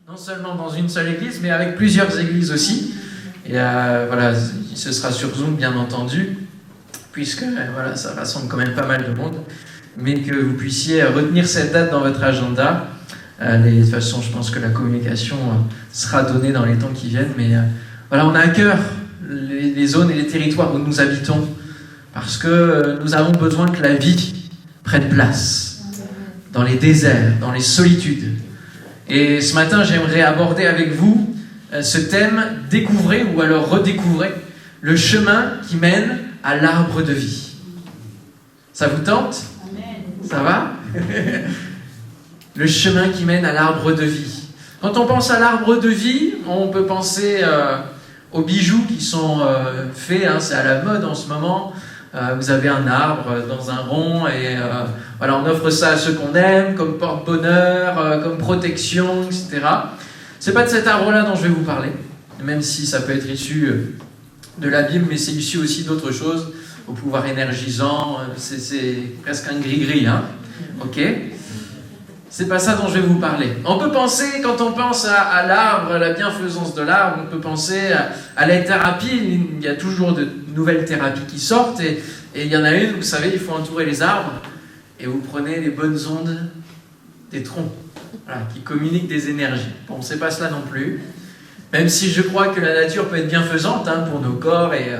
non seulement dans une seule église, mais avec plusieurs églises aussi. Et voilà, ce sera sur Zoom, bien entendu, puisque voilà, ça rassemble quand même pas mal de monde. Mais que vous puissiez retenir cette date dans votre agenda. De toute façon, je pense que la communication sera donnée dans les temps qui viennent. Mais voilà, on a à cœur les zones et les territoires où nous habitons, parce que nous avons besoin que la vie prenne place dans les déserts, dans les solitudes. Et ce matin, j'aimerais aborder avec vous ce thème, découvrez ou alors redécouvrez le chemin qui mène à l'arbre de vie. Ça vous tente ? Ça va ? Le chemin qui mène à l'arbre de vie. Quand on pense à l'arbre de vie, on peut penser aux bijoux qui sont faits, hein, c'est à la mode en ce moment. Vous avez un arbre dans un rond et voilà, on offre ça à ceux qu'on aime, comme porte-bonheur, comme protection, etc. C'est pas de cet arbre-là dont je vais vous parler, même si ça peut être issu de la Bible, mais c'est issu aussi d'autres choses, au pouvoir énergisant, c'est presque un gris-gris, hein, ok ? C'est pas ça dont je vais vous parler. On peut penser, quand on pense à l'arbre, à la bienfaisance de l'arbre, on peut penser à la thérapie. Il y a toujours de nouvelles thérapies qui sortent et il y en a une, vous savez, il faut entourer les arbres et vous prenez les bonnes ondes des troncs, voilà, qui communiquent des énergies. Bon, c'est pas cela non plus, même si je crois que la nature peut être bienfaisante, hein, pour nos corps et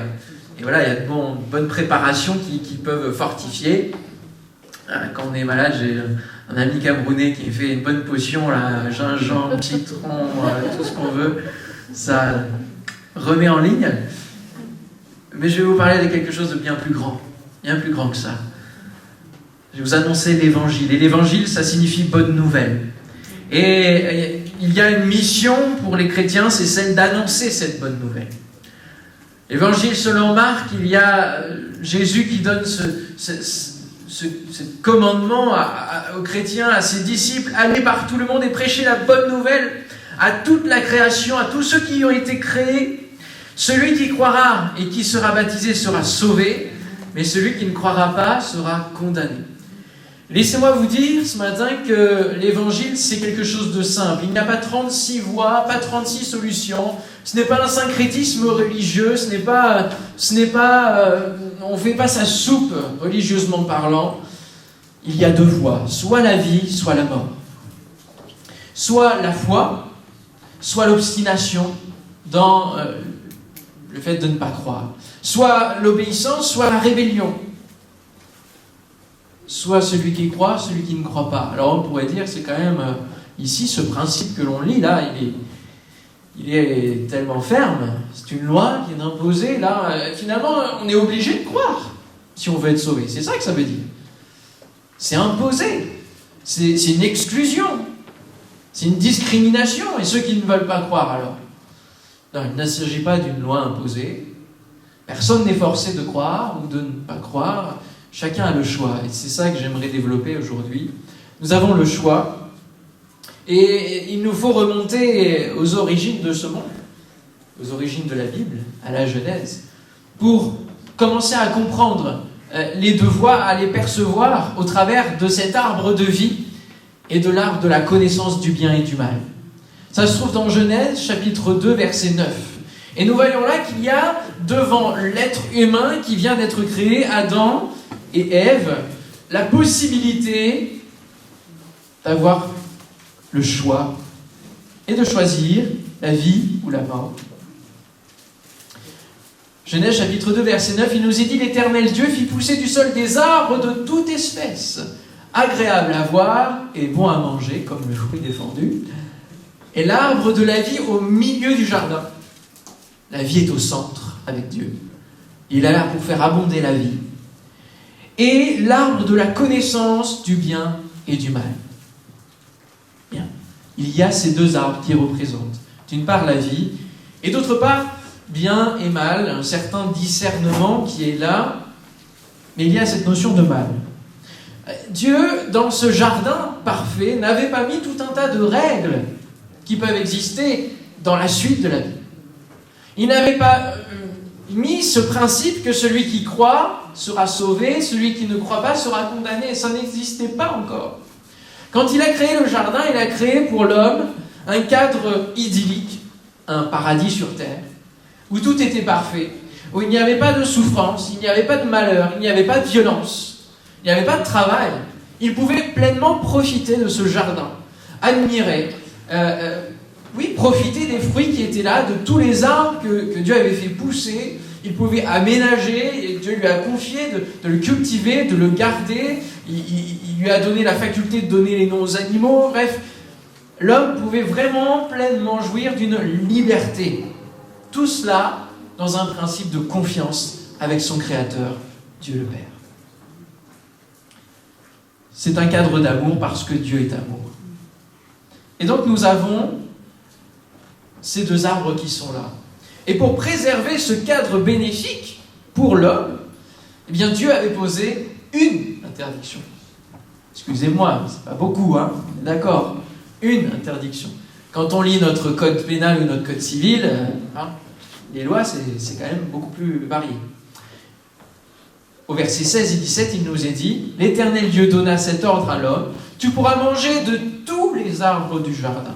voilà, il y a de bonnes préparations qui peuvent fortifier. Quand on est malade, j'ai un ami camerounais qui fait une bonne potion, là, gingembre, citron, tout ce qu'on veut, ça remet en ligne. Mais je vais vous parler de quelque chose de bien plus grand que ça. Je vais vous annoncer l'évangile. Et l'évangile, ça signifie bonne nouvelle. Et il y a une mission pour les chrétiens, c'est celle d'annoncer cette bonne nouvelle. L'évangile selon Marc, il y a Jésus qui donne ce commandement aux chrétiens, à ses disciples, allez par tout le monde et prêchez la bonne nouvelle à toute la création, à tous ceux qui ont été créés. Celui qui croira et qui sera baptisé sera sauvé, mais celui qui ne croira pas sera condamné. Laissez-moi vous dire ce matin que l'évangile, c'est quelque chose de simple. Il n'y a pas 36 voies, pas 36 solutions. Ce n'est pas un syncrétisme religieux, on ne fait pas sa soupe, religieusement parlant. Il y a deux voies, soit la vie, soit la mort. Soit la foi, soit l'obstination dans le fait de ne pas croire. Soit l'obéissance, soit la rébellion. Soit celui qui croit, celui qui ne croit pas. Alors on pourrait dire, c'est quand même, ici, ce principe que l'on lit là, il est tellement ferme, c'est une loi qui est imposée, là, finalement, on est obligé de croire, si on veut être sauvé. C'est ça que ça veut dire. C'est imposé, c'est une exclusion, c'est une discrimination, et ceux qui ne veulent pas croire, alors. Non, il ne s'agit pas d'une loi imposée, personne n'est forcé de croire ou de ne pas croire, chacun a le choix, et c'est ça que j'aimerais développer aujourd'hui. Nous avons le choix, et il nous faut remonter aux origines de ce monde, aux origines de la Bible, à la Genèse, pour commencer à comprendre les deux voies, à les percevoir au travers de cet arbre de vie et de l'arbre de la connaissance du bien et du mal. Ça se trouve dans Genèse, chapitre 2, verset 9. Et nous voyons là qu'il y a devant l'être humain qui vient d'être créé, Adam et Ève, la possibilité d'avoir le choix et de choisir la vie ou la mort. Genèse chapitre 2 verset 9, il nous est dit: l'Éternel Dieu fit pousser du sol des arbres de toute espèce, agréables à voir et bons à manger, comme le fruit défendu, et l'arbre de la vie au milieu du jardin. La vie est au centre avec Dieu. Il est là pour faire abonder la vie. Et l'arbre de la connaissance du bien et du mal. Bien. Il y a ces deux arbres qui représentent, d'une part la vie, et d'autre part, bien et mal, un certain discernement qui est là, mais il y a cette notion de mal. Dieu, dans ce jardin parfait, n'avait pas mis tout un tas de règles qui peuvent exister dans la suite de la vie. Il n'avait pas mis ce principe que celui qui croit sera sauvé, celui qui ne croit pas sera condamné. Ça n'existait pas encore. Quand il a créé le jardin, il a créé pour l'homme Un cadre idyllique, un paradis sur terre, où tout était parfait, où il n'y avait pas de souffrance, il n'y avait pas de malheur, il n'y avait pas de violence, il n'y avait pas de travail. Il pouvait pleinement profiter de ce jardin, admirer, profiter des fruits qui étaient là, de tous les arbres que Dieu avait fait pousser. Il pouvait aménager, et Dieu lui a confié de le cultiver, de le garder. Il lui a donné la faculté de donner les noms aux animaux. Bref, l'homme pouvait vraiment pleinement jouir d'une liberté. Tout cela dans un principe de confiance avec son Créateur, Dieu le Père. C'est un cadre d'amour parce que Dieu est amour. Et donc nous avons ces deux arbres qui sont là. Et pour préserver ce cadre bénéfique pour l'homme, eh bien Dieu avait posé une interdiction. Excusez-moi, c'est pas beaucoup, hein, d'accord. Une interdiction. Quand on lit notre code pénal ou notre code civil, les lois, c'est quand même beaucoup plus varié. Au verset 16 et 17, il nous est dit « L'Éternel Dieu donna cet ordre à l'homme, tu pourras manger de tous les arbres du jardin,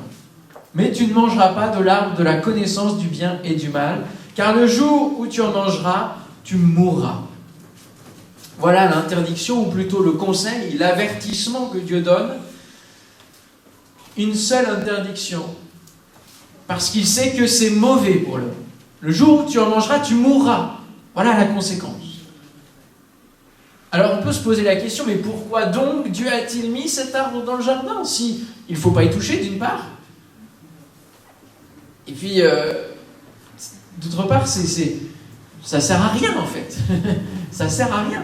mais tu ne mangeras pas de l'arbre de la connaissance du bien et du mal, car le jour où tu en mangeras, tu mourras. » Voilà l'interdiction, ou plutôt le conseil, l'avertissement que Dieu donne. Une seule interdiction, parce qu'il sait que c'est mauvais pour l'homme. Le jour où tu en mangeras, tu mourras. Voilà la conséquence. Alors on peut se poser la question, mais pourquoi donc Dieu a-t-il mis cet arbre dans le jardin, si il ne faut pas y toucher d'une part? Et puis, d'autre part, ça sert à rien en fait. Ça sert à rien.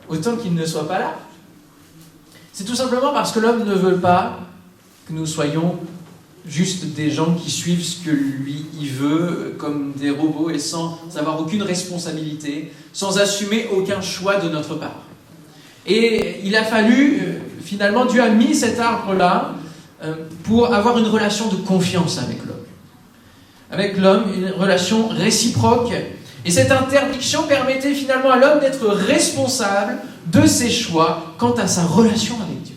Autant qu'il ne soit pas là. C'est tout simplement parce que l'homme ne veut pas que nous soyons juste des gens qui suivent ce que lui il veut, comme des robots, et sans avoir aucune responsabilité, sans assumer aucun choix de notre part. Et il a fallu, finalement, Dieu a mis cet arbre-là pour avoir une relation de confiance avec l'homme. Avec l'homme, une relation réciproque. Et cette interdiction permettait finalement à l'homme d'être responsable de ses choix quant à sa relation avec Dieu,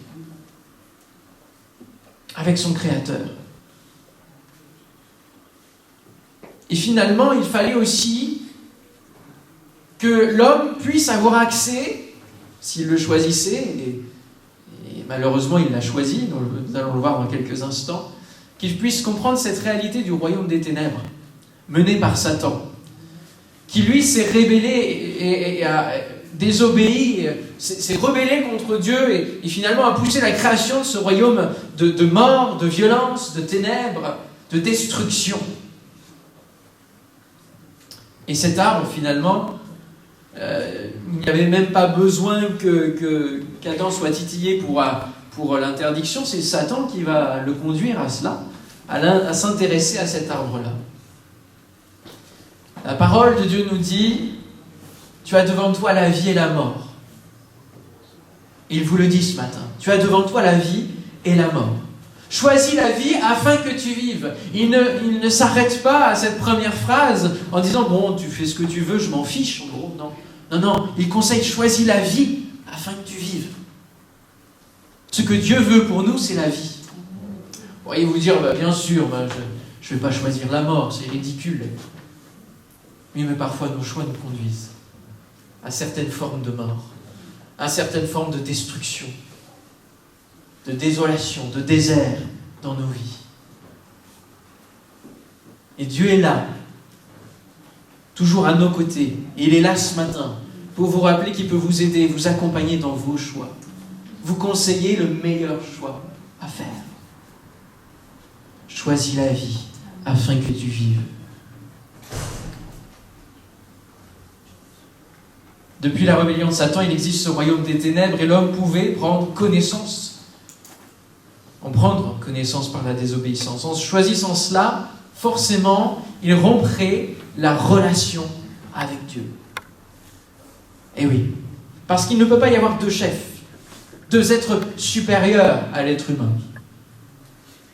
avec son Créateur. Et finalement, il fallait aussi que l'homme puisse avoir accès, s'il le choisissait, et malheureusement il l'a choisi, nous allons le voir dans quelques instants, qu'il puisse comprendre cette réalité du royaume des ténèbres, mené par Satan, qui lui s'est rébellé et a désobéi, s'est rebellé contre Dieu et finalement a poussé la création de ce royaume de mort, de violence, de ténèbres, de destruction. Et cet arbre, finalement, il n'y avait même pas besoin qu'Adam soit titillé pour l'interdiction. C'est Satan qui va le conduire à cela, à s'intéresser à cet arbre-là. La parole de Dieu nous dit « Tu as devant toi la vie et la mort. » Il vous le dit ce matin. Tu as devant toi la vie et la mort. Choisis la vie afin que tu vives. Il ne s'arrête pas à cette première phrase en disant « Bon, tu fais ce que tu veux, je m'en fiche. » En gros, non. Il conseille « Choisis la vie afin que tu vives. » Ce que Dieu veut pour nous, c'est la vie. Vous pourriez vous dire « Bien sûr, je ne vais pas choisir la mort, c'est ridicule. » Oui, mais parfois nos choix nous conduisent à certaines formes de mort, à certaines formes de destruction, de désolation, de désert dans nos vies. Et Dieu est là, toujours à nos côtés. Et il est là ce matin pour vous rappeler qu'il peut vous aider, vous accompagner dans vos choix, vous conseiller le meilleur choix à faire. Choisis la vie afin que tu vives. Depuis la rébellion de Satan, il existe ce royaume des ténèbres et l'homme pouvait prendre connaissance par la désobéissance. En choisissant cela, forcément, il romprait la relation avec Dieu. Et oui, parce qu'il ne peut pas y avoir deux chefs, deux êtres supérieurs à l'être humain.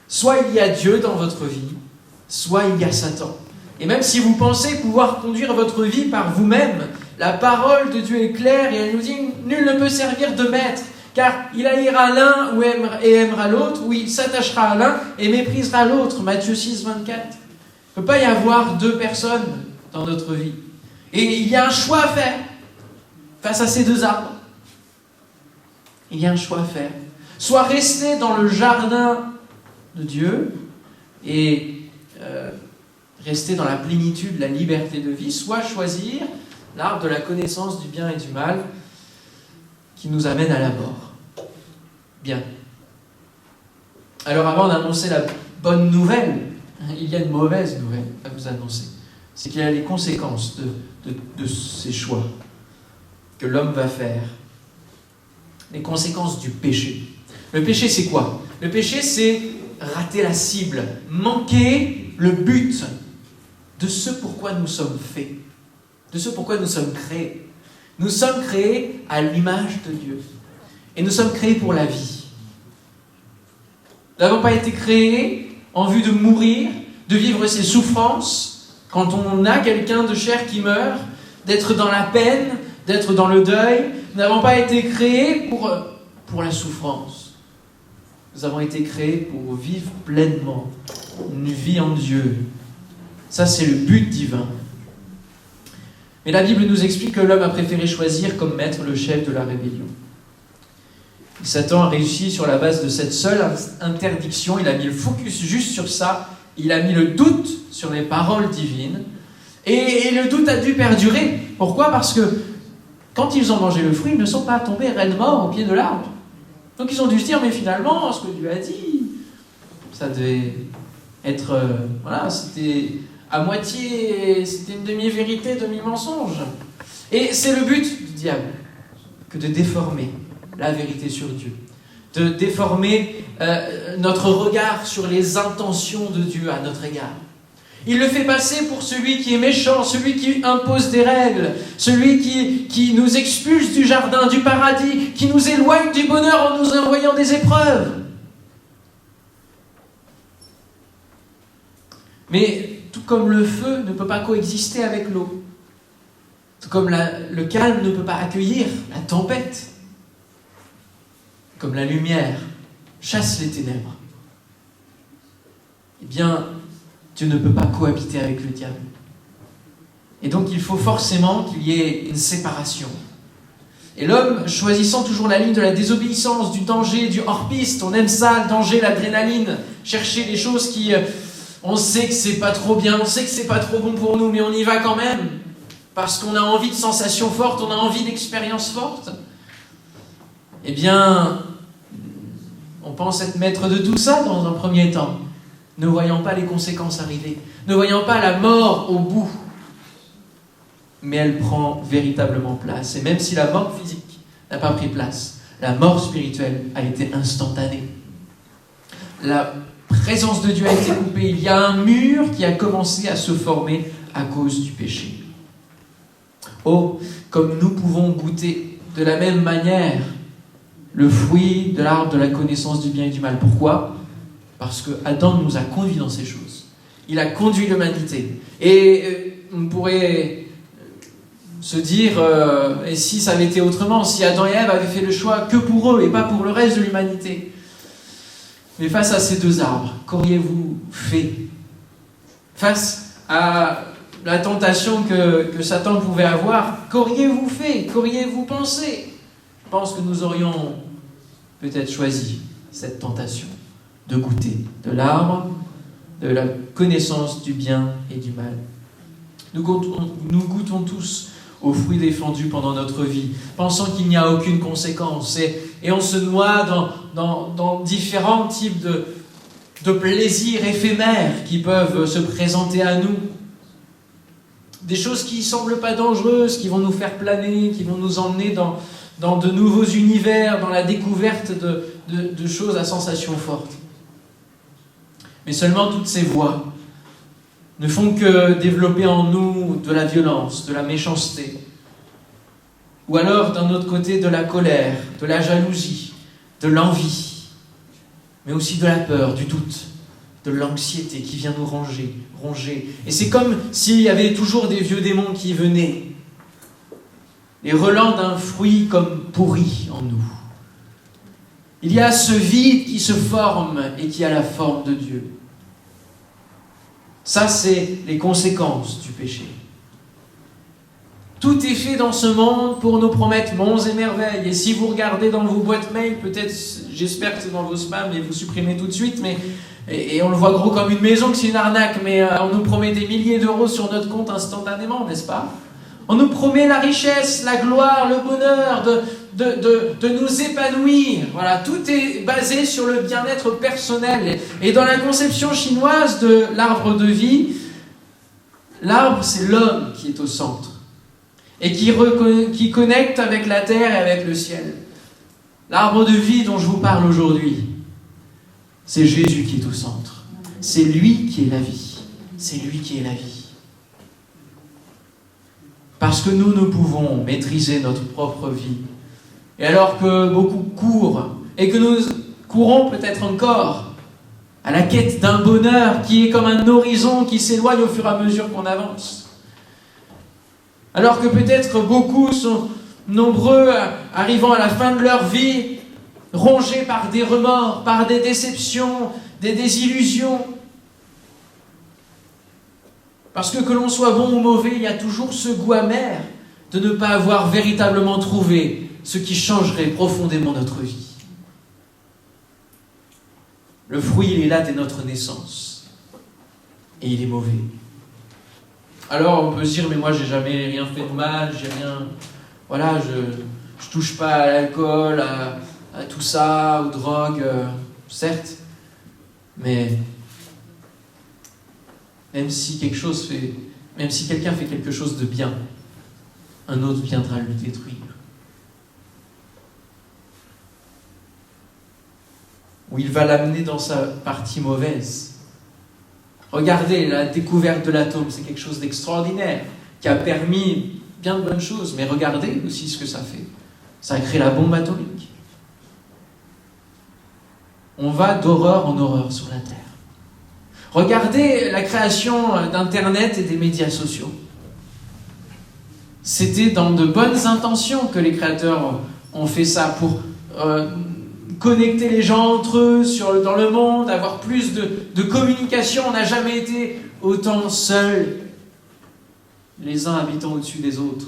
Soit il y a Dieu dans votre vie, soit il y a Satan. Et même si vous pensez pouvoir conduire votre vie par vous-même, la parole de Dieu est claire et elle nous dit « Nul ne peut servir de maître, car il haïra l'un et aimera l'autre, ou il s'attachera à l'un et méprisera l'autre. Matthieu 6, 24. Il ne peut pas y avoir deux personnes dans notre vie. Et il y a un choix à faire face à ces deux arbres. Il y a un choix à faire. Soit rester dans le jardin de Dieu et rester dans la plénitude, la liberté de vie, soit choisir l'arbre de la connaissance du bien et du mal qui nous amène à la mort. Bien. Alors avant d'annoncer la bonne nouvelle, il y a une mauvaise nouvelle à vous annoncer. C'est qu'il y a les conséquences de ces choix que l'homme va faire. Les conséquences du péché. Le péché, c'est quoi? Le péché, c'est rater la cible, manquer le but de ce pourquoi nous sommes faits, de ce pourquoi nous sommes créés. Nous sommes créés à l'image de Dieu. Et nous sommes créés pour la vie. Nous n'avons pas été créés en vue de mourir, de vivre ses souffrances, quand on a quelqu'un de chair qui meurt, d'être dans la peine, d'être dans le deuil. Nous n'avons pas été créés pour la souffrance. Nous avons été créés pour vivre pleinement une vie en Dieu. Ça, c'est le but divin. Mais la Bible nous explique que l'homme a préféré choisir comme maître le chef de la rébellion. Satan a réussi sur la base de cette seule interdiction. Il a mis le focus juste sur ça. Il a mis le doute sur les paroles divines. Et le doute a dû perdurer. Pourquoi? Parce que quand ils ont mangé le fruit, ils ne sont pas tombés raides morts au pied de l'arbre. Donc ils ont dû se dire, mais finalement, ce que Dieu a dit, ça devait être... c'était à moitié, c'était une demi-vérité, demi-mensonge. Et c'est le but du diable, que de déformer la vérité sur Dieu, de déformer notre regard sur les intentions de Dieu à notre égard. Il le fait passer pour celui qui est méchant, celui qui impose des règles, celui qui nous expulse du jardin, du paradis, qui nous éloigne du bonheur en nous envoyant des épreuves. Mais tout comme le feu ne peut pas coexister avec l'eau, tout comme le calme ne peut pas accueillir la tempête, comme la lumière chasse les ténèbres, eh bien, Dieu ne peut pas cohabiter avec le diable. Et donc, il faut forcément qu'il y ait une séparation. Et l'homme, choisissant toujours la ligne de la désobéissance, du danger, du hors-piste, on aime ça, le danger, l'adrénaline, chercher les choses qui... on sait que c'est pas trop bien, on sait que c'est pas trop bon pour nous, mais on y va quand même, parce qu'on a envie de sensations fortes, on a envie d'expériences fortes. Eh bien, on pense être maître de tout ça dans un premier temps, ne voyant pas les conséquences arriver, ne voyant pas la mort au bout. Mais elle prend véritablement place. Et même si la mort physique n'a pas pris place, la mort spirituelle a été instantanée. La présence de Dieu a été coupée. Il y a un mur qui a commencé à se former à cause du péché. Oh, comme nous pouvons goûter de la même manière le fruit de l'arbre de la connaissance du bien et du mal. Pourquoi? Parce que Adam nous a conduits dans ces choses. Il a conduit l'humanité. Et on pourrait se dire, et si ça avait été autrement, si Adam et Ève avaient fait le choix que pour eux et pas pour le reste de l'humanité. Mais face à ces deux arbres, qu'auriez-vous fait? Face à la tentation que Satan pouvait avoir, qu'auriez-vous fait? Qu'auriez-vous pensé? Je pense que nous aurions peut-être choisi cette tentation de goûter de l'arbre, de la connaissance du bien et du mal. Nous goûtons tous aux fruits défendus pendant notre vie, pensant qu'il n'y a aucune conséquence. Et on se noie dans différents types de plaisirs éphémères qui peuvent se présenter à nous. Des choses qui ne semblent pas dangereuses, qui vont nous faire planer, qui vont nous emmener dans de nouveaux univers, dans la découverte de choses à sensations fortes. Mais seulement toutes ces voies ne font que développer en nous de la violence, de la méchanceté, ou alors d'un autre côté de la colère, de la jalousie, de l'envie, mais aussi de la peur, du doute, de l'anxiété qui vient nous ronger. Et c'est comme s'il y avait toujours des vieux démons qui venaient, les relents d'un fruit comme pourri en nous. Il y a ce vide qui se forme et qui a la forme de Dieu. Ça, c'est les conséquences du péché. Tout est fait dans ce monde pour nous promettre monts et merveilles. Et si vous regardez dans vos boîtes mail, peut-être, j'espère que c'est dans vos spams et vous supprimez tout de suite, et on le voit gros comme une maison, que c'est une arnaque, mais on nous promet des milliers d'euros sur notre compte instantanément, n'est-ce pas? On nous promet la richesse, la gloire, le bonheur, de nous épanouir. Voilà, tout est basé sur le bien-être personnel. Et dans la conception chinoise de l'arbre de vie, l'arbre, c'est l'homme qui est au centre et qui connecte avec la terre et avec le ciel. L'arbre de vie dont je vous parle aujourd'hui, c'est Jésus qui est au centre. C'est lui qui est la vie. C'est lui qui est la vie. Parce que nous pouvons maîtriser notre propre vie. Et alors que beaucoup courent, et que nous courons peut-être encore à la quête d'un bonheur qui est comme un horizon qui s'éloigne au fur et à mesure qu'on avance. Alors que peut-être beaucoup sont nombreux arrivant à la fin de leur vie, rongés par des remords, par des déceptions, des désillusions. Parce que l'on soit bon ou mauvais, il y a toujours ce goût amer de ne pas avoir véritablement trouvé ce qui changerait profondément notre vie. Le fruit, il est là dès notre naissance. Et il est mauvais. Alors on peut se dire, mais moi j'ai jamais rien fait de mal, j'ai rien... Voilà, je touche pas à l'alcool, à tout ça, aux drogues, certes. Mais même si quelqu'un fait quelque chose de bien, un autre viendra le détruire. Ou il va l'amener dans sa partie mauvaise. Regardez, la découverte de l'atome, c'est quelque chose d'extraordinaire, qui a permis bien de bonnes choses, mais regardez aussi ce que ça fait. Ça a créé la bombe atomique. On va d'horreur en horreur sur la Terre. Regardez la création d'Internet et des médias sociaux. C'était dans de bonnes intentions que les créateurs ont fait ça pour connecter les gens entre eux dans le monde, avoir plus de communication. On n'a jamais été autant seuls, les uns habitant au-dessus des autres.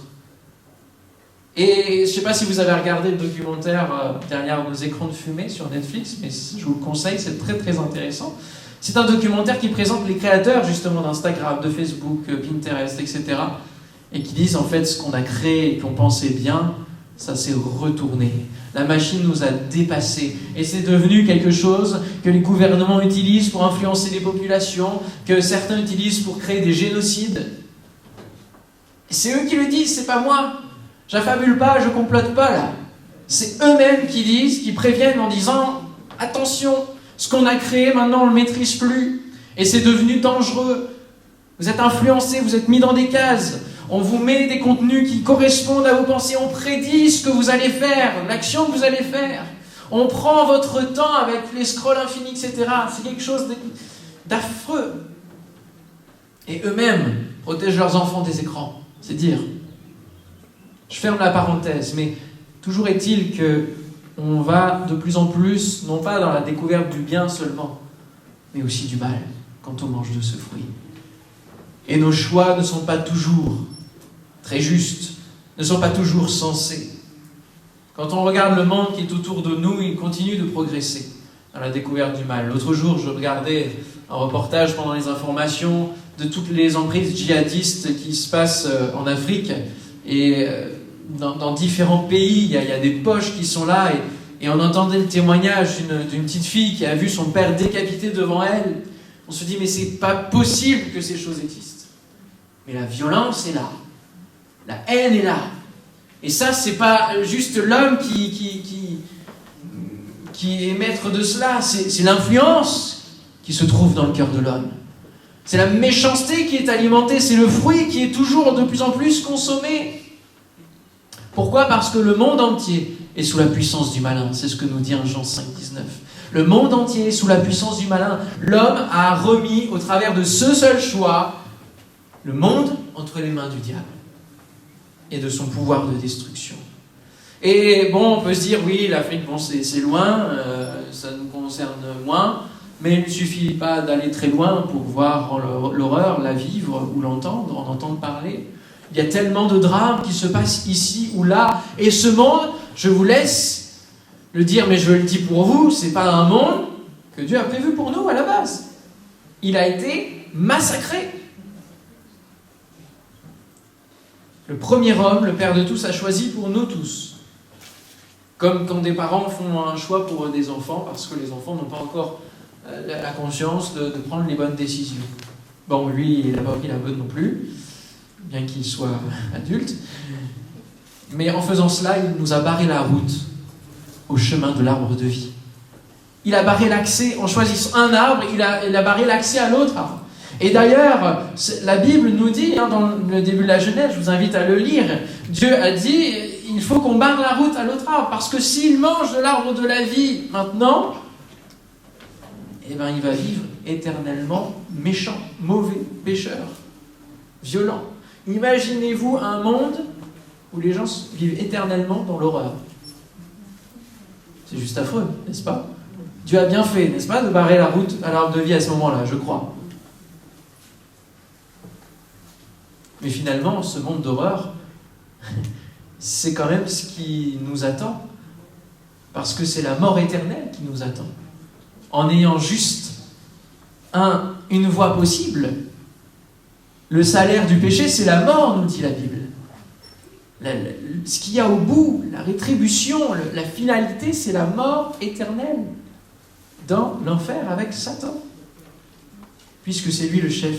Et je ne sais pas si vous avez regardé le documentaire Derrière nos écrans de fumée sur Netflix, mais je vous le conseille, c'est très très intéressant. C'est un documentaire qui présente les créateurs justement d'Instagram, de Facebook, Pinterest, etc. Et qui disent en fait ce qu'on a créé et qu'on pensait bien, ça s'est retourné. La machine nous a dépassés. Et c'est devenu quelque chose que les gouvernements utilisent pour influencer les populations, que certains utilisent pour créer des génocides. Et c'est eux qui le disent, c'est pas moi. J'affabule pas, je complote pas là. C'est eux-mêmes qui disent, qui préviennent en disant « Attention, ce qu'on a créé maintenant on le maîtrise plus. Et c'est devenu dangereux. Vous êtes influencés, vous êtes mis dans des cases. On vous met des contenus qui correspondent à vos pensées. On prédit ce que vous allez faire, l'action que vous allez faire. On prend votre temps avec les scrolls infinis, etc. C'est quelque chose d'affreux. Et eux-mêmes protègent leurs enfants des écrans. C'est dire. Je ferme la parenthèse, mais toujours est-il qu'on va de plus en plus, non pas dans la découverte du bien seulement, mais aussi du mal, quand on mange de ce fruit. Et nos choix ne sont pas toujours très justes, ne sont pas toujours sensés. Quand on regarde le monde qui est autour de nous, il continue de progresser dans la découverte du mal. L'autre jour, je regardais un reportage pendant les informations de toutes les emprises djihadistes qui se passent en Afrique. Et dans différents pays, il y a des poches qui sont là. Et on entendait le témoignage d'une petite fille qui a vu son père décapité devant elle. On se dit, mais c'est pas possible que ces choses existent. Mais la violence est là. La haine est là. Et ça, c'est pas juste l'homme qui est maître de cela. C'est l'influence qui se trouve dans le cœur de l'homme. C'est la méchanceté qui est alimentée. C'est le fruit qui est toujours de plus en plus consommé. Pourquoi ? Parce que le monde entier est sous la puissance du malin. C'est ce que nous dit 1 Jean 5, 19. Le monde entier est sous la puissance du malin. L'homme a remis, au travers de ce seul choix, le monde entre les mains du diable et de son pouvoir de destruction. Et bon, on peut se dire, oui, l'Afrique, bon, c'est loin, ça nous concerne moins, mais il ne suffit pas d'aller très loin pour voir l'horreur, la vivre ou l'entendre, en entendre parler. Il y a tellement de drames qui se passent ici ou là, et ce monde, je vous laisse le dire, mais je le dis pour vous, c'est pas un monde que Dieu a prévu pour nous à la base. Il a été massacré. Le premier homme, le Père de tous, a choisi pour nous tous. Comme quand des parents font un choix pour des enfants, parce que les enfants n'ont pas encore la conscience de prendre les bonnes décisions. Bon, lui, il n'a pas pris la bonne non plus, bien qu'il soit adulte. Mais en faisant cela, il nous a barré la route au chemin de l'arbre de vie. Il a barré l'accès, en choisissant un arbre, il a barré l'accès à l'autre arbre. Et d'ailleurs, la Bible nous dit, dans le début de la Genèse, je vous invite à le lire, Dieu a dit, il faut qu'on barre la route à l'autre arbre, parce que s'il mange de l'arbre de la vie maintenant, eh ben, il va vivre éternellement méchant, mauvais, pécheur, violent. Imaginez-vous un monde où les gens vivent éternellement dans l'horreur. C'est juste affreux, n'est-ce pas? Dieu a bien fait, n'est-ce pas, de barrer la route à l'arbre de vie à ce moment-là, je crois. Mais finalement, ce monde d'horreur, c'est quand même ce qui nous attend. Parce que c'est la mort éternelle qui nous attend. En ayant juste une voie possible, le salaire du péché, c'est la mort, nous dit la Bible. Ce qu'il y a au bout, la rétribution, la finalité, c'est la mort éternelle dans l'enfer avec Satan. Puisque c'est lui le chef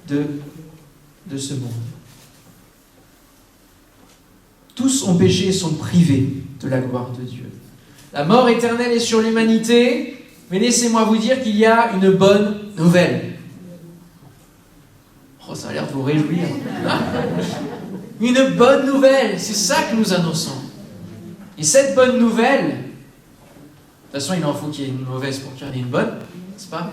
de ce monde. Tous ont péché et sont privés de la gloire de Dieu. La mort éternelle est sur l'humanité, mais laissez-moi vous dire qu'il y a une bonne nouvelle. Oh, ça a l'air de vous réjouir. Une bonne nouvelle, c'est ça que nous annonçons. Et cette bonne nouvelle, de toute façon, il en faut qu'il y ait une mauvaise pour qu'il y en ait une bonne, n'est-ce pas?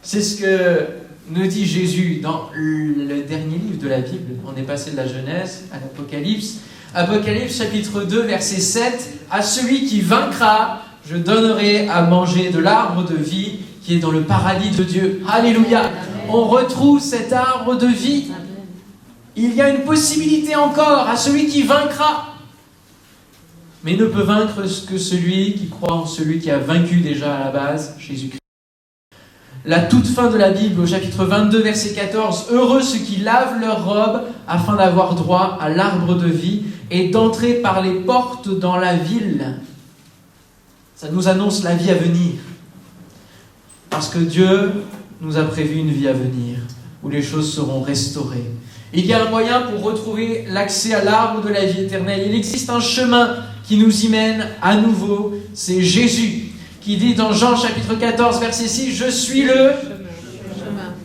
C'est ce que nous dit Jésus dans le dernier livre de la Bible. On est passé de la Genèse à l'Apocalypse. Apocalypse chapitre 2, verset 7. « À celui qui vaincra, je donnerai à manger de l'arbre de vie qui est dans le paradis de Dieu. » Alléluia. On retrouve cet arbre de vie. Il y a une possibilité encore à celui qui vaincra. Mais ne peut vaincre que celui qui croit en celui qui a vaincu déjà à la base, Jésus-Christ. La toute fin de la Bible, au chapitre 22, verset 14, « Heureux ceux qui lavent leurs robes afin d'avoir droit à l'arbre de vie et d'entrer par les portes dans la ville. » Ça nous annonce la vie à venir. Parce que Dieu nous a prévu une vie à venir, où les choses seront restaurées. Il y a un moyen pour retrouver l'accès à l'arbre de la vie éternelle. Il existe un chemin qui nous y mène à nouveau. C'est Jésus qui dit dans Jean chapitre 14, verset 6, « Je suis le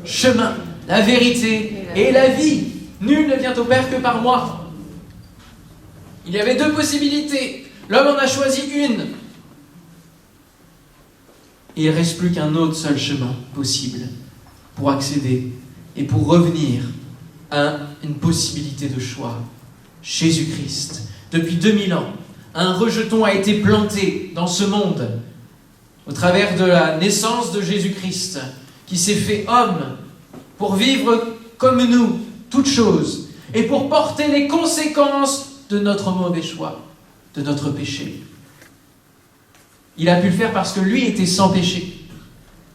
chemin, la vérité et la vie. Nul ne vient au Père que par moi. » Il y avait deux possibilités. L'homme en a choisi une. Et il ne reste plus qu'un autre seul chemin possible pour accéder et pour revenir à une possibilité de choix. Jésus-Christ. Depuis 2000 ans, un rejeton a été planté dans ce monde au travers de la naissance de Jésus-Christ, qui s'est fait homme pour vivre comme nous, toutes choses, et pour porter les conséquences de notre mauvais choix, de notre péché. Il a pu le faire parce que lui était sans péché.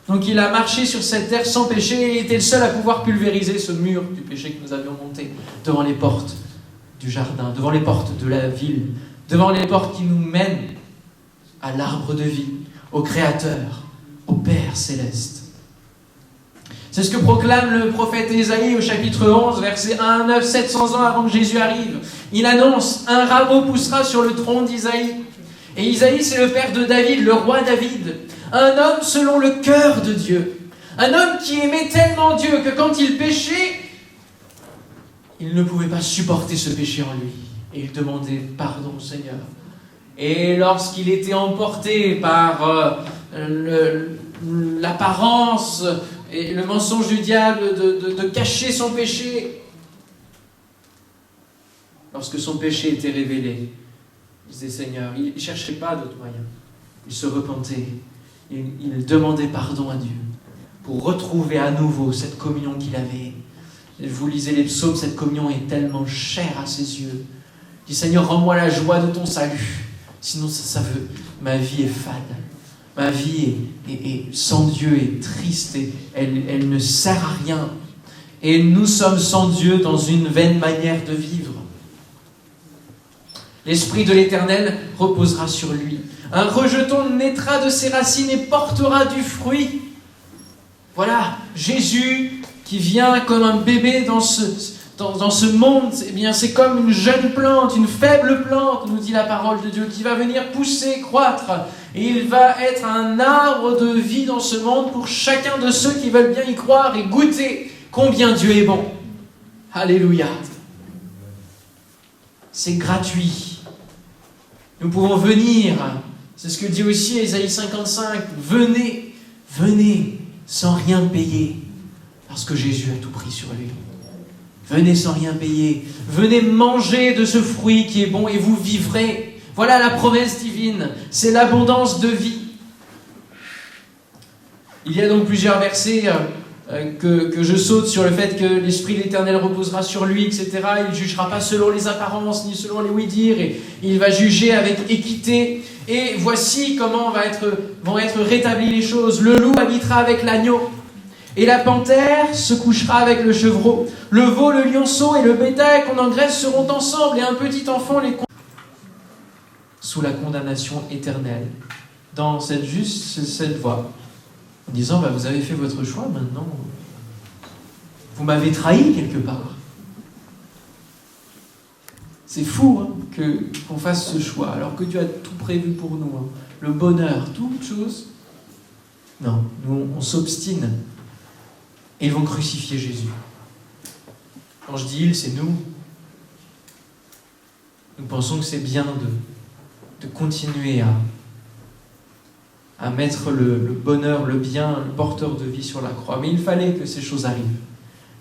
Donc il a marché sur cette terre sans péché et il était le seul à pouvoir pulvériser ce mur du péché que nous avions monté devant les portes du jardin, devant les portes de la ville, devant les portes qui nous mènent à l'arbre de vie, au Créateur, au Père céleste. C'est ce que proclame le prophète Ésaïe au chapitre 11, versets 1 à 9, 700 ans avant que Jésus arrive. Il annonce « Un rameau poussera sur le tronc d'Isaïe. » Et Isaïe, c'est le père de David, le roi David. Un homme selon le cœur de Dieu. Un homme qui aimait tellement Dieu que quand il péchait, il ne pouvait pas supporter ce péché en lui. Et il demandait pardon au Seigneur. Et lorsqu'il était emporté par l'apparence et le mensonge du diable de cacher son péché, lorsque son péché était révélé, il disait Seigneur, il ne cherchait pas d'autres moyens. Il se repentait, il demandait pardon à Dieu pour retrouver à nouveau cette communion qu'il avait. Et vous lisez les psaumes, cette communion est tellement chère à ses yeux. Il dit Seigneur, rends-moi la joie de ton salut. Sinon, ma vie est fade. Ma vie est sans Dieu est triste et elle ne sert à rien. Et nous sommes sans Dieu dans une vaine manière de vivre. L'Esprit de l'Éternel reposera sur lui. Un rejeton naîtra de ses racines et portera du fruit. Voilà, Jésus qui vient comme un bébé dans ce monde, eh bien, c'est comme une jeune plante, une faible plante, nous dit la parole de Dieu, qui va venir pousser, croître. Et il va être un arbre de vie dans ce monde pour chacun de ceux qui veulent bien y croire et goûter combien Dieu est bon. Alléluia. C'est gratuit. Nous pouvons venir, c'est ce que dit aussi Ésaïe 55, venez sans rien payer, parce que Jésus a tout pris sur lui. Venez sans rien payer, venez manger de ce fruit qui est bon et vous vivrez. Voilà la promesse divine, c'est l'abondance de vie. Il y a donc plusieurs versets que je saute sur le fait que l'Esprit de l'Éternel reposera sur lui, etc. Il ne jugera pas selon les apparences, ni selon les oui-dire, et il va juger avec équité. Et voici comment vont être rétablies les choses. Le loup habitera avec l'agneau, et la panthère se couchera avec le chevreau. Le veau, le lionceau et le bétail qu'on engraisse seront ensemble, et un petit enfant les sous la condamnation éternelle, dans cette voie, en disant vous avez fait votre choix, maintenant vous m'avez trahi quelque part. C'est fou qu'on fasse ce choix, alors que Dieu a tout prévu pour nous, le bonheur, toute chose. Non, nous on s'obstine, et ils vont crucifier Jésus. Quand je dis ils, c'est nous. Nous pensons que c'est bien de continuer à mettre le bonheur, le bien, le porteur de vie sur la croix. Mais il fallait que ces choses arrivent.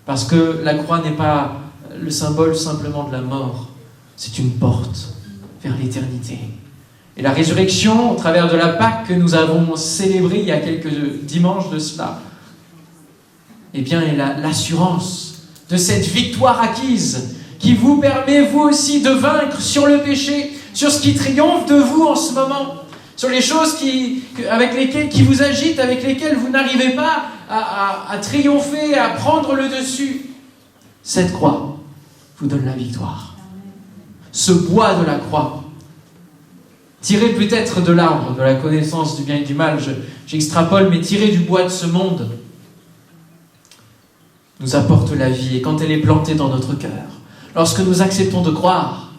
Parce que la croix n'est pas le symbole simplement de la mort. C'est une porte vers l'éternité. Et la résurrection, au travers de la Pâque que nous avons célébrée il y a quelques dimanches de cela, eh bien, est l'assurance de cette victoire acquise qui vous permet, vous aussi, de vaincre sur le péché, sur ce qui triomphe de vous en ce moment, sur les choses qui vous agitent, avec lesquelles vous n'arrivez pas à triompher, à prendre le dessus. Cette croix vous donne la victoire. Ce bois de la croix, tiré peut-être de l'arbre de la connaissance du bien et du mal, j'extrapole, mais tiré du bois de ce monde, nous apporte la vie. Et quand elle est plantée dans notre cœur, lorsque nous acceptons de croire,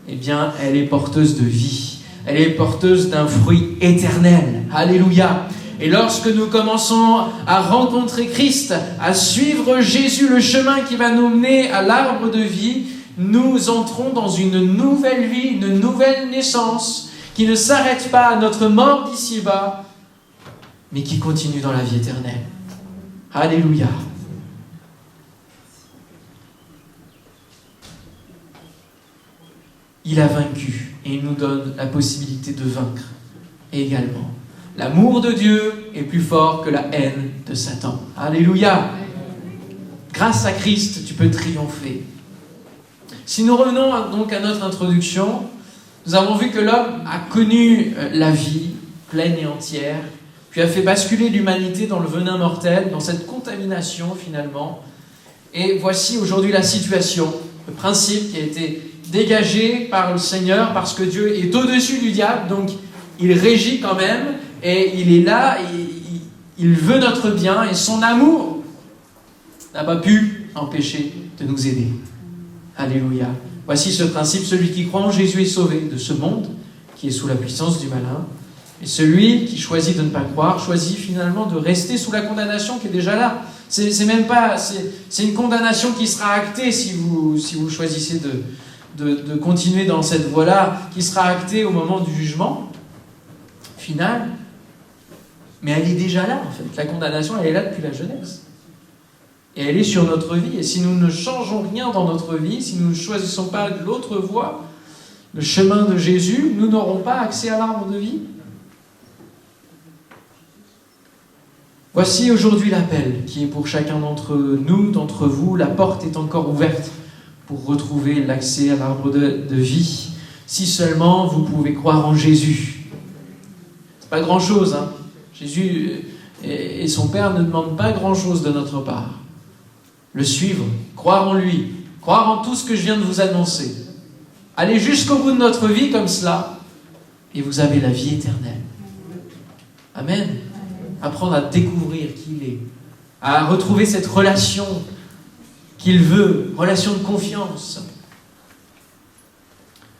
eh bien, elle est porteuse de vie. Elle est porteuse d'un fruit éternel. Alléluia. Et lorsque nous commençons à rencontrer Christ, à suivre Jésus, le chemin qui va nous mener à l'arbre de vie, nous entrons dans une nouvelle vie, une nouvelle naissance, qui ne s'arrête pas à notre mort d'ici-bas, mais qui continue dans la vie éternelle. Alléluia. Il a vaincu et il nous donne la possibilité de vaincre également. L'amour de Dieu est plus fort que la haine de Satan. Alléluia. Grâce à Christ, tu peux triompher. Si nous revenons donc à notre introduction, nous avons vu que l'homme a connu la vie pleine et entière, puis a fait basculer l'humanité dans le venin mortel, dans cette contamination finalement. Et voici aujourd'hui la situation, le principe qui a été dégagé par le Seigneur, parce que Dieu est au-dessus du diable, donc il régit quand même, et il est là, il veut notre bien, et son amour n'a pas pu empêcher de nous aider. Alléluia. Voici ce principe, celui qui croit en Jésus est sauvé de ce monde qui est sous la puissance du malin, et celui qui choisit de ne pas croire choisit finalement de rester sous la condamnation qui est déjà là. C'est même pas, c'est une condamnation qui sera actée si vous choisissez de continuer dans cette voie-là, qui sera actée au moment du jugement final. Mais elle est déjà là, en fait. La condamnation, elle est là depuis la jeunesse. Et elle est sur notre vie. Et si nous ne changeons rien dans notre vie, si nous ne choisissons pas l'autre voie, le chemin de Jésus, nous n'aurons pas accès à l'arbre de vie? Voici aujourd'hui l'appel qui est pour chacun d'entre nous, d'entre vous. La porte est encore ouverte pour retrouver l'accès à l'arbre de vie. Si seulement vous pouvez croire en Jésus. C'est pas grand-chose, hein. Jésus et son Père ne demandent pas grand-chose de notre part. Le suivre, croire en lui, croire en tout ce que je viens de vous annoncer. Allez jusqu'au bout de notre vie comme cela, et vous avez la vie éternelle. Amen. Apprendre à découvrir qui il est, à retrouver cette relation qu'il veut, relation de confiance.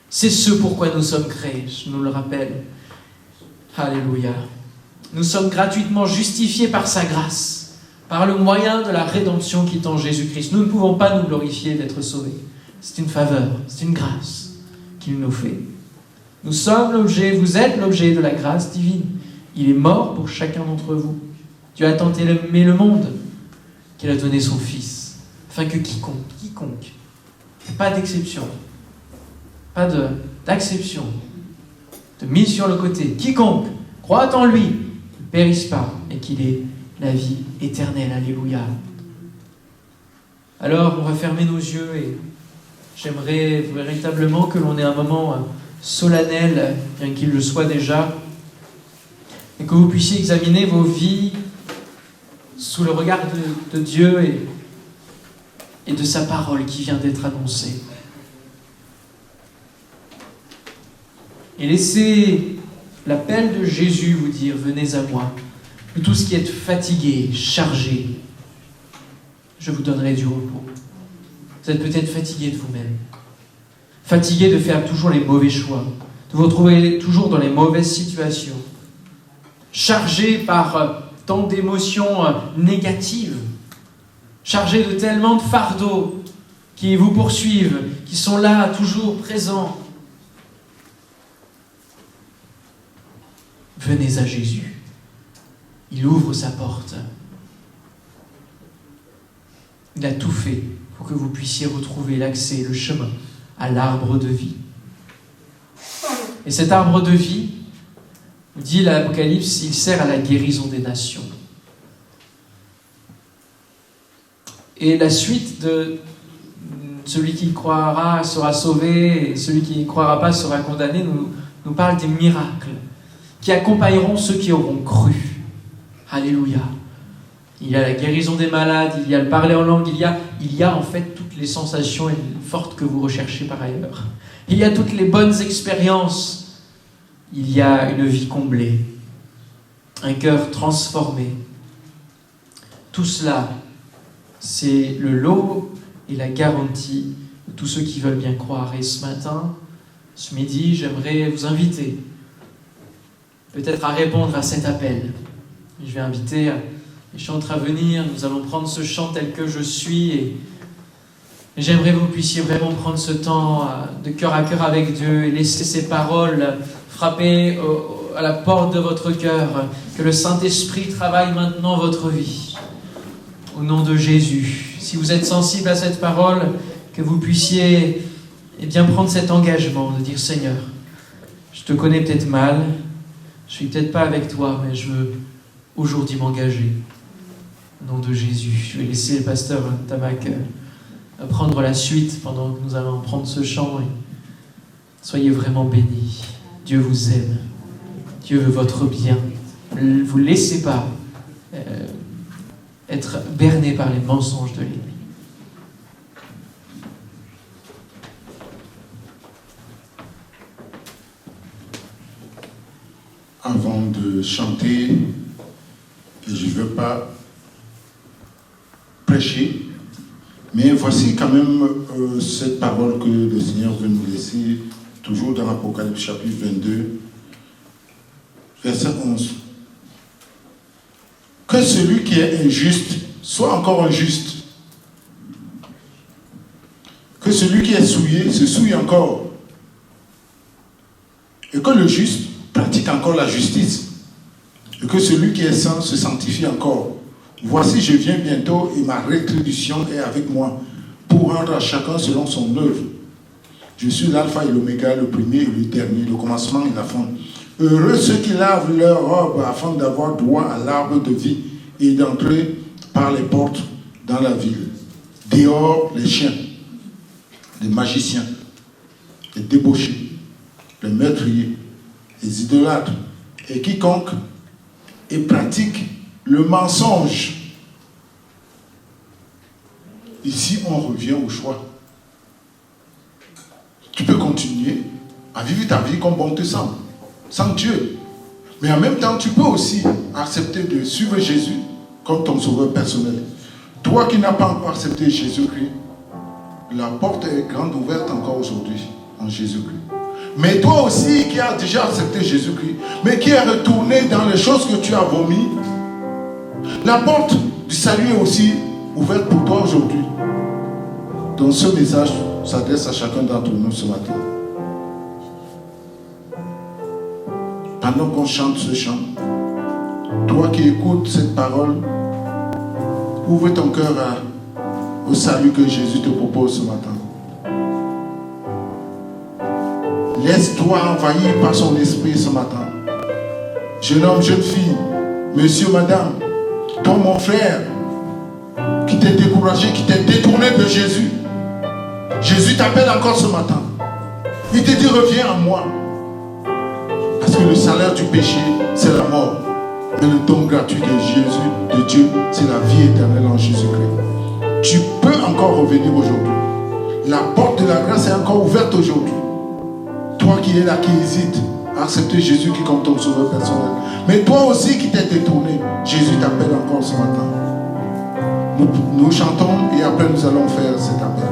C'est ce pourquoi nous sommes créés, je nous le rappelle. Alléluia. Nous sommes gratuitement justifiés par sa grâce, par le moyen de la rédemption qui est en Jésus-Christ. Nous ne pouvons pas nous glorifier d'être sauvés. C'est une faveur, c'est une grâce qu'il nous fait. Nous sommes l'objet, vous êtes l'objet de la grâce divine. Il est mort pour chacun d'entre vous. Dieu a tant aimé le monde qu'il a donné son Fils, afin que quiconque, pas d'exception, pas d'acception, de mise sur le côté, quiconque croit en lui, ne périsse pas, et qu'il ait la vie éternelle. Alléluia. Alors, on va fermer nos yeux et j'aimerais véritablement que l'on ait un moment solennel, bien qu'il le soit déjà, et que vous puissiez examiner vos vies sous le regard de Dieu et de sa parole qui vient d'être annoncée. Et laissez l'appel de Jésus vous dire « Venez à moi, vous tous qui êtes fatigués, chargés, je vous donnerai du repos. » Vous êtes peut-être fatigués de vous-même, fatigués de faire toujours les mauvais choix, de vous retrouver toujours dans les mauvaises situations, chargés par tant d'émotions négatives, chargés de tellement de fardeaux qui vous poursuivent, qui sont là, toujours présents. Venez à Jésus. Il ouvre sa porte. Il a tout fait pour que vous puissiez retrouver l'accès, le chemin à l'arbre de vie. Et cet arbre de vie, dit l'Apocalypse, il sert à la guérison des nations. Et la suite de celui qui croira sera sauvé et celui qui ne croira pas sera condamné nous parle des miracles qui accompagneront ceux qui auront cru. Alléluia. Il y a la guérison des malades, il y a le parler en langue, il y a en fait toutes les sensations fortes que vous recherchez par ailleurs. Il y a toutes les bonnes expériences. Il y a une vie comblée, un cœur transformé. Tout cela, c'est le lot et la garantie de tous ceux qui veulent bien croire. Et ce matin, ce midi, j'aimerais vous inviter peut-être à répondre à cet appel. Je vais inviter les chantres à venir. Nous allons prendre ce chant tel que je suis et j'aimerais que vous puissiez vraiment prendre ce temps de cœur à cœur avec Dieu et laisser ces paroles frapper à la porte de votre cœur. Que le Saint-Esprit travaille maintenant votre vie. Au nom de Jésus. Si vous êtes sensible à cette parole, que vous puissiez bien prendre cet engagement de dire « Seigneur, je te connais peut-être mal, je ne suis peut-être pas avec toi, mais je veux aujourd'hui m'engager. » Au nom de Jésus. Je vais laisser le pasteur Tamak prendre la suite pendant que nous allons prendre ce chant. Et soyez vraiment bénis. Dieu vous aime. Dieu veut votre bien. Ne vous laissez pas être berné par les mensonges de l'ennemi. Avant de chanter, je ne veux pas prêcher, mais voici quand même cette parole que le Seigneur veut nous laisser, toujours dans l'Apocalypse chapitre 22, verset 11. Que celui qui est injuste soit encore injuste. Que celui qui est souillé se souille encore. Et que le juste pratique encore la justice. Et que celui qui est saint se sanctifie encore. Voici, je viens bientôt et ma rétribution est avec moi pour rendre à chacun selon son œuvre. Je suis l'alpha et l'oméga, le premier et le dernier, le commencement et la fin. Heureux ceux qui lavent leurs robes afin d'avoir droit à l'arbre de vie et d'entrer par les portes dans la ville. Dehors, les chiens, les magiciens, les débauchés, les meurtriers, les idolâtres et quiconque et pratique le mensonge. Ici, on revient au choix. Tu peux continuer à vivre ta vie comme bon te semble, sans Dieu. Mais en même temps, tu peux aussi accepter de suivre Jésus comme ton sauveur personnel. Toi qui n'as pas encore accepté Jésus-Christ, la porte est grande ouverte encore aujourd'hui en Jésus-Christ. Mais toi aussi qui as déjà accepté Jésus-Christ, mais qui est retourné dans les choses que tu as vomi, la porte du salut est aussi ouverte pour toi aujourd'hui. Donc ce message s'adresse à chacun d'entre nous ce matin. Pendant qu'on chante ce chant, toi qui écoutes cette parole, ouvre ton cœur au salut que Jésus te propose ce matin. Laisse-toi envahir par son esprit ce matin. Jeune homme, jeune fille, monsieur, madame, toi mon frère, qui t'est découragé, qui t'est détourné de Jésus, Jésus t'appelle encore ce matin. Il te dit reviens à moi. Parce que le salaire du péché, c'est la mort. Mais le don gratuit de Jésus, de Dieu, c'est la vie éternelle en Jésus-Christ. Tu peux encore revenir aujourd'hui. La porte de la grâce est encore ouverte aujourd'hui. Toi qui es là, qui hésites à accepter Jésus qui comme ton sauveur personnel. Mais toi aussi qui t'es détourné, Jésus t'appelle encore ce matin. Nous chantons et après nous allons faire cet appel.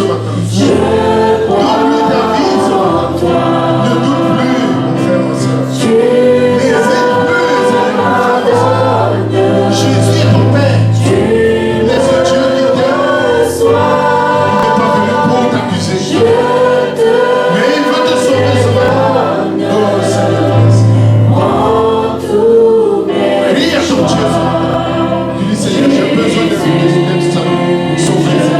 ce matin. Donne-lui ta vie ce matin. Ne doute plus, mon frère, ma soeur. N'hésite plus, mon frère, ma soeur. Jésus est ton Père. Laisse Dieu qui t'aime. Il n'est pas venu pour t'accuser. Mais il veut te sauver ce matin. Oh Seigneur, merci. Crie à ton Dieu ce matin. Tu dis Seigneur,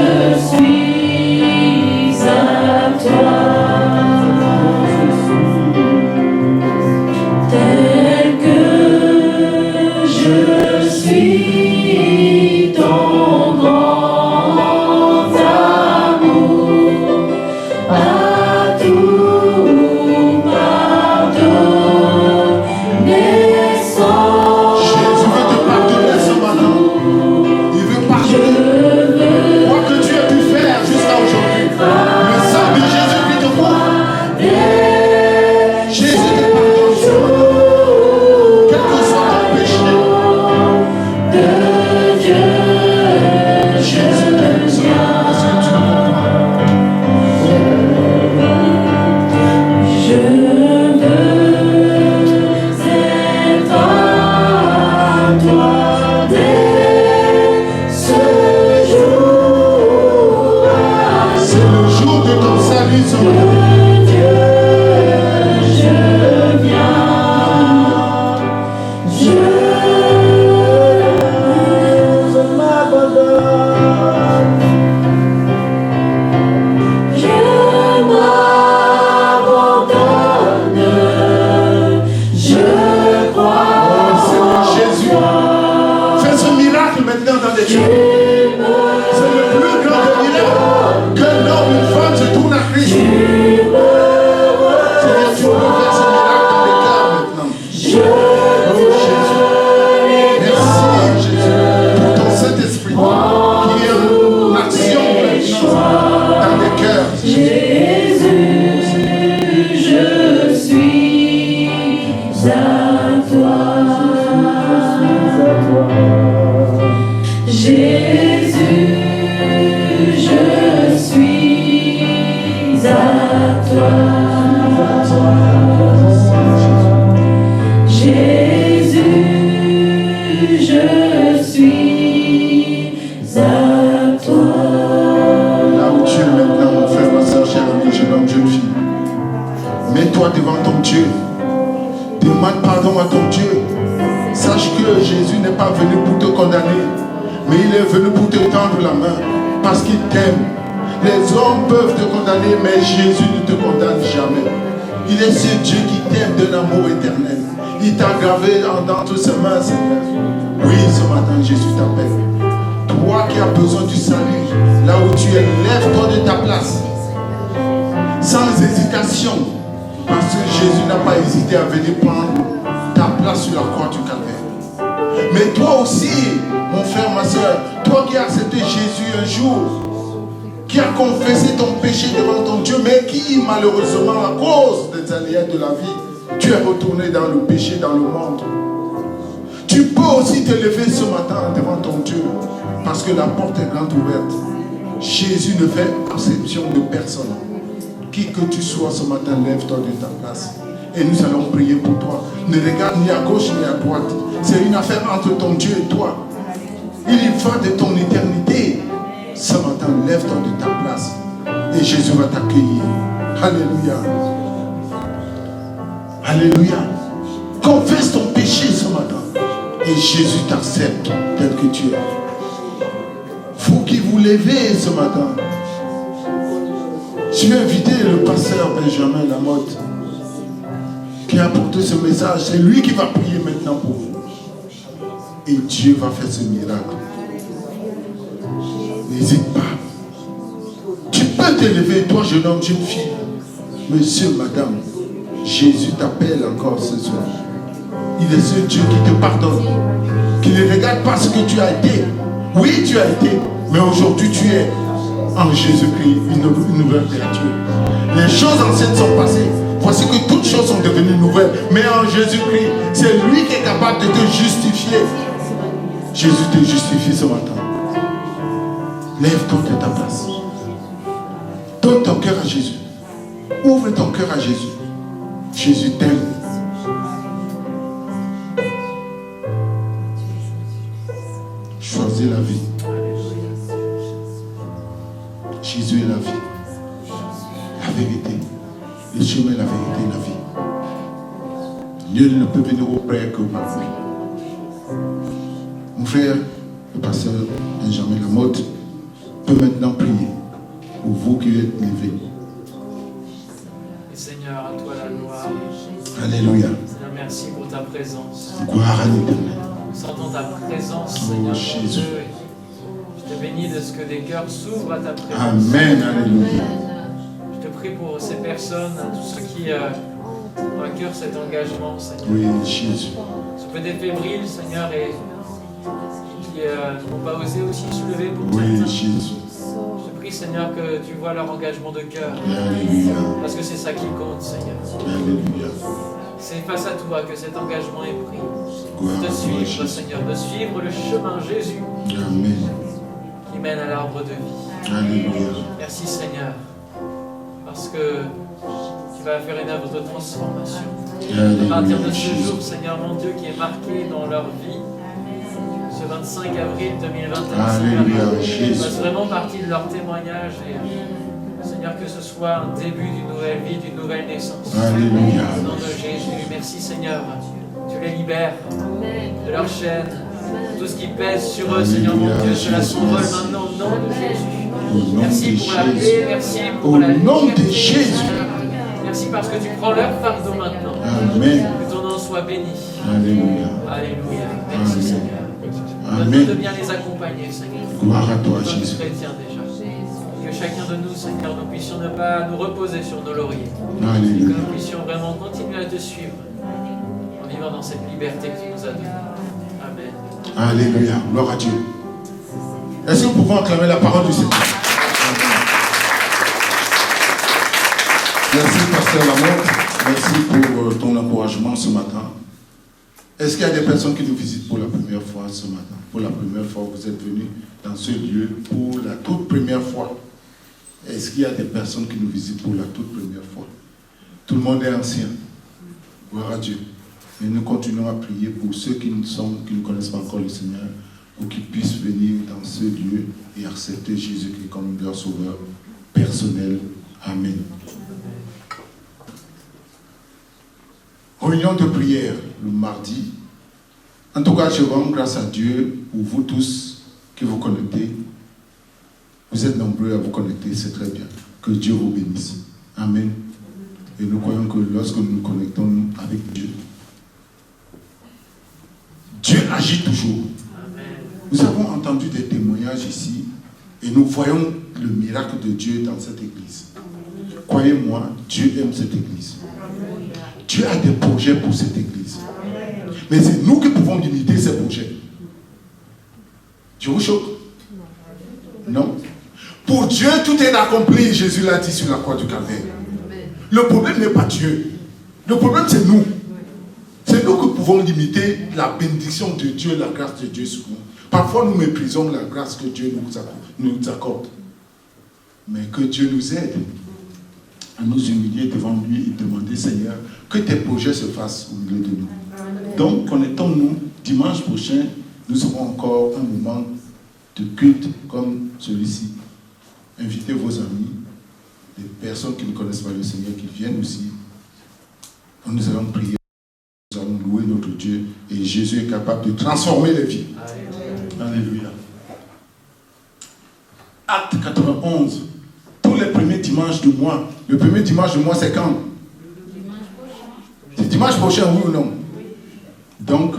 j'ai besoin d'être sauvé. Malheureusement, à cause des aléas de la vie, tu es retourné dans le péché, dans le monde. Tu peux aussi te lever ce matin devant ton Dieu, parce que la porte est grande ouverte. Jésus ne fait exception de personne. Qui que tu sois ce matin, lève-toi de ta place. Et nous allons prier pour toi. Ne regarde ni à gauche ni à droite. C'est une affaire entre ton Dieu et toi. Il y va de ton éternité. Ce matin, lève-toi de ta place. Et Jésus va t'accueillir. Alléluia. Alléluia. Confesse ton péché ce matin. Et Jésus t'accepte tel que tu es. Vous qui vous levez ce matin. Je vais inviter le pasteur Benjamin Lamotte qui a apporté ce message. C'est lui qui va prier maintenant pour vous. Et Dieu va faire ce miracle. N'hésite pas. Tu peux te lever, toi jeune homme, jeune fille. Monsieur, madame, Jésus t'appelle encore ce soir. Il est ce Dieu qui te pardonne, qui ne regarde pas ce que tu as été. Oui, tu as été, mais aujourd'hui tu es en Jésus-Christ, une nouvelle créature. Les choses anciennes sont passées. Voici que toutes choses sont devenues nouvelles. Mais en Jésus-Christ, c'est lui qui est capable de te justifier. Jésus te justifie ce matin. Lève-toi de ta place. Donne ton cœur à Jésus. Ouvre ton cœur à Jésus. Jésus t'aime. Choisis la vie. Jésus est la vie. La vérité. Le chemin, la vérité, la vie. Nul ne peut venir au Père que par lui. Mon frère, le pasteur Benjamin Lamotte, peut maintenant prier pour vous qui êtes levés. Et Seigneur, à toi la gloire. Alléluia. Seigneur, merci pour ta présence. Gloire à l'Éternel. Nous sentons ta présence, Oh, Seigneur, mon Jésus. Dieu. Je te bénis de ce que des cœurs s'ouvrent à ta présence. Amen. Alléluia. Je te prie pour ces personnes, tous ceux qui ont à cœur cet engagement, Seigneur. Oui, Jésus. Ce peu des fébriles, Seigneur, et qui n'ont pas osé aussi se lever pour Oui, certains. Jésus. Je te prie, Seigneur, que tu vois leur engagement de cœur. Alléluia. Parce que c'est ça qui compte, Seigneur. Alléluia. C'est face à toi que cet engagement est pris. Gloire De à toi, suivre, Jésus. Seigneur, de suivre le chemin Jésus Amen. qui mène à l'arbre de vie. Alléluia. Merci, Seigneur, parce que tu vas faire une œuvre de transformation. À partir de Alléluia. ce Jésus. jour, Seigneur mon Dieu, qui est marqué dans leur vie, ce 25 avril 2021, Alléluia, Seigneur, Jésus. fasse vraiment partie de leur témoignage et Seigneur, que ce soit un début d'une nouvelle vie, d'une nouvelle naissance. Alléluia. Au nom de Jésus, merci Seigneur, tu les libères de leur chaîne, tout ce qui pèse sur eux, Seigneur mon Dieu, cela s'envole maintenant au nom de Jésus. Au nom Merci de pour la Jésus. paix, merci pour Au la nom de liberté. Jésus. Merci parce que tu prends leur fardeau maintenant. Amen. Que ton nom soit béni. Alléluia. Alléluia. Merci Amen. Seigneur. Amen. Donne-nous de bien les accompagner, Seigneur. Gloire à toi, En tant que Jésus. chrétiens déjà. Que chacun de nous, Seigneur, nous puissions ne pas nous reposer sur nos lauriers. Et que Alléluia. nous puissions vraiment continuer à te suivre en vivant dans cette liberté que tu nous as donnée. Amen. Alléluia. Gloire à Dieu. Est-ce que nous pouvons acclamer la parole du Seigneur? Merci, Pasteur Lamotte. Merci pour ton encouragement ce matin. Est-ce qu'il y a des personnes qui nous visitent pour la première fois ce matin? Pour la première fois, vous êtes venus dans ce lieu pour la toute première fois. Est-ce qu'il y a des personnes qui nous visitent pour la toute première fois? Tout le monde est ancien. Gloire à Dieu. Et nous continuons à prier pour ceux qui ne connaissent pas encore le Seigneur, pour qu'ils puissent venir dans ce lieu et accepter Jésus-Christ comme leur sauveur personnel. Amen. Réunion de prière le mardi. En tout cas, je rends grâce à Dieu pour vous tous qui vous connectez. Vous êtes nombreux à vous connecter, c'est très bien. Que Dieu vous bénisse. Amen. Et nous croyons que lorsque nous nous connectons avec Dieu, Dieu agit toujours. Amen. Nous avons entendu des témoignages ici et nous voyons le miracle de Dieu dans cette église. Croyez-moi, Dieu aime cette église. Dieu a des projets pour cette église. Mais c'est nous qui pouvons limiter ces projets. Je vous choque? Non. Pour Dieu, tout est accompli. Jésus l'a dit sur la croix du Calvaire. Le problème n'est pas Dieu. Le problème, c'est nous. C'est nous qui pouvons limiter la bénédiction de Dieu, la grâce de Dieu sur nous. Parfois, nous méprisons la grâce que Dieu nous accorde. Mais que Dieu nous aide à nous humilier devant lui et demander, Seigneur, que tes projets se fassent au milieu de nous. Donc, connectons-nous. Dimanche prochain, nous aurons encore un moment de culte comme celui-ci. Invitez vos amis, les personnes qui ne connaissent pas le Seigneur, qui viennent aussi. Nous allons prier, nous allons louer notre Dieu et Jésus est capable de transformer les vies. Alléluia. Acte 91. Tous les premiers dimanches du mois. Le premier dimanche du mois, c'est quand? C'est dimanche prochain, oui ou non? Donc,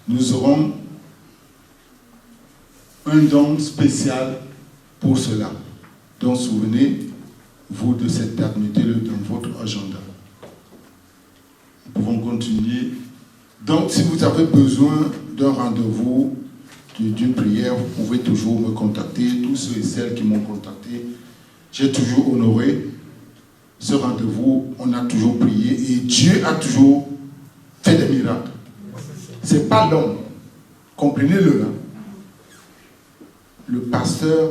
nous aurons un don spécial pour cela. Donc, souvenez-vous de cette date, mettez-le dans votre agenda. Nous pouvons continuer. Donc, si vous avez besoin d'un rendez-vous, d'une prière, vous pouvez toujours me contacter. Tous ceux et celles qui m'ont contacté, j'ai toujours honoré ce rendez-vous. On a toujours prié et Dieu a toujours fait des miracles. Ce n'est pas l'homme. Comprenez-le. Hein? Le pasteur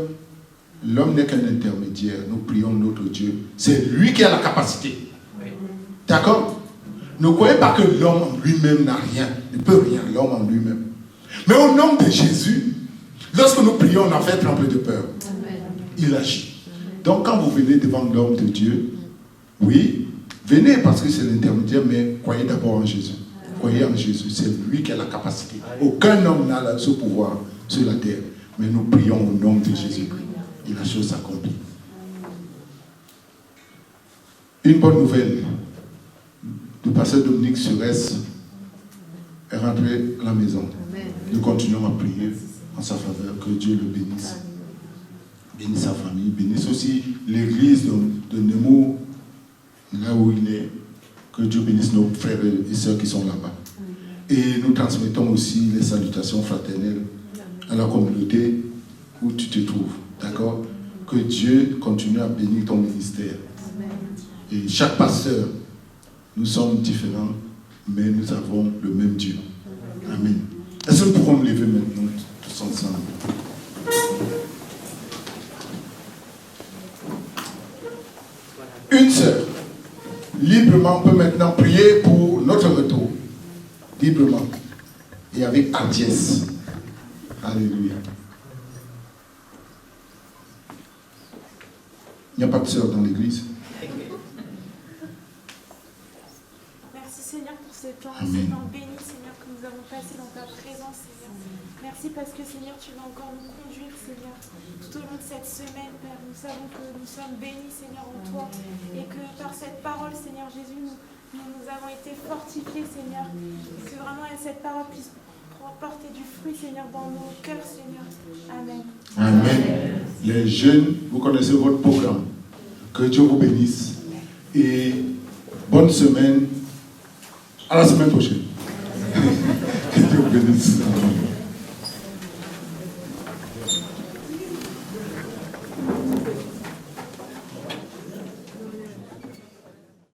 l'homme n'est qu'un intermédiaire. Nous prions notre Dieu. C'est lui qui a la capacité. D'accord? Ne croyez pas que l'homme en lui-même n'a rien. Il ne peut rien, l'homme en lui-même. Mais au nom de Jésus, lorsque nous prions, on a fait trembler de peur. Il agit. Donc quand vous venez devant l'homme de Dieu, oui, venez parce que c'est l'intermédiaire, mais croyez d'abord en Jésus. Croyez en Jésus, c'est lui qui a la capacité. Aucun homme n'a ce pouvoir sur la terre. Mais nous prions au nom de Jésus-Christ. Et la chose s'accomplit. Une bonne nouvelle. Le pasteur Dominique Surès est rentré à la maison. Nous continuons à prier en sa faveur. Que Dieu le bénisse. Bénisse sa famille. Bénisse aussi l'église de Nemours, là où il est. Que Dieu bénisse nos frères et sœurs qui sont là-bas. Et nous transmettons aussi les salutations fraternelles à la communauté où tu te trouves. D'accord? Que Dieu continue à bénir ton ministère. Et chaque pasteur, nous sommes différents, mais nous avons le même Dieu. Amen. Est-ce que nous pourrons nous lever maintenant tous ensemble? Une sœur, librement, on peut maintenant prier pour notre retour. Librement. Et avec hardiesse. Alléluia. Il n'y a pas de sœur dans l'église. Merci Seigneur pour ce temps béni, Seigneur, que nous avons passé dans ta présence, Seigneur. Merci parce que Seigneur, tu vas encore nous conduire, Seigneur, tout au long de cette semaine, Père. Nous savons que nous sommes bénis, Seigneur, en toi, et que par cette parole, Seigneur Jésus, nous avons été fortifiés, Seigneur, et que vraiment cette parole puisse porter du fruit, Seigneur, dans nos cœurs, Seigneur. Amen. Amen. Les jeunes, vous connaissez votre programme. Que Dieu vous bénisse. Et bonne semaine. À la semaine prochaine. Que Dieu vous bénisse.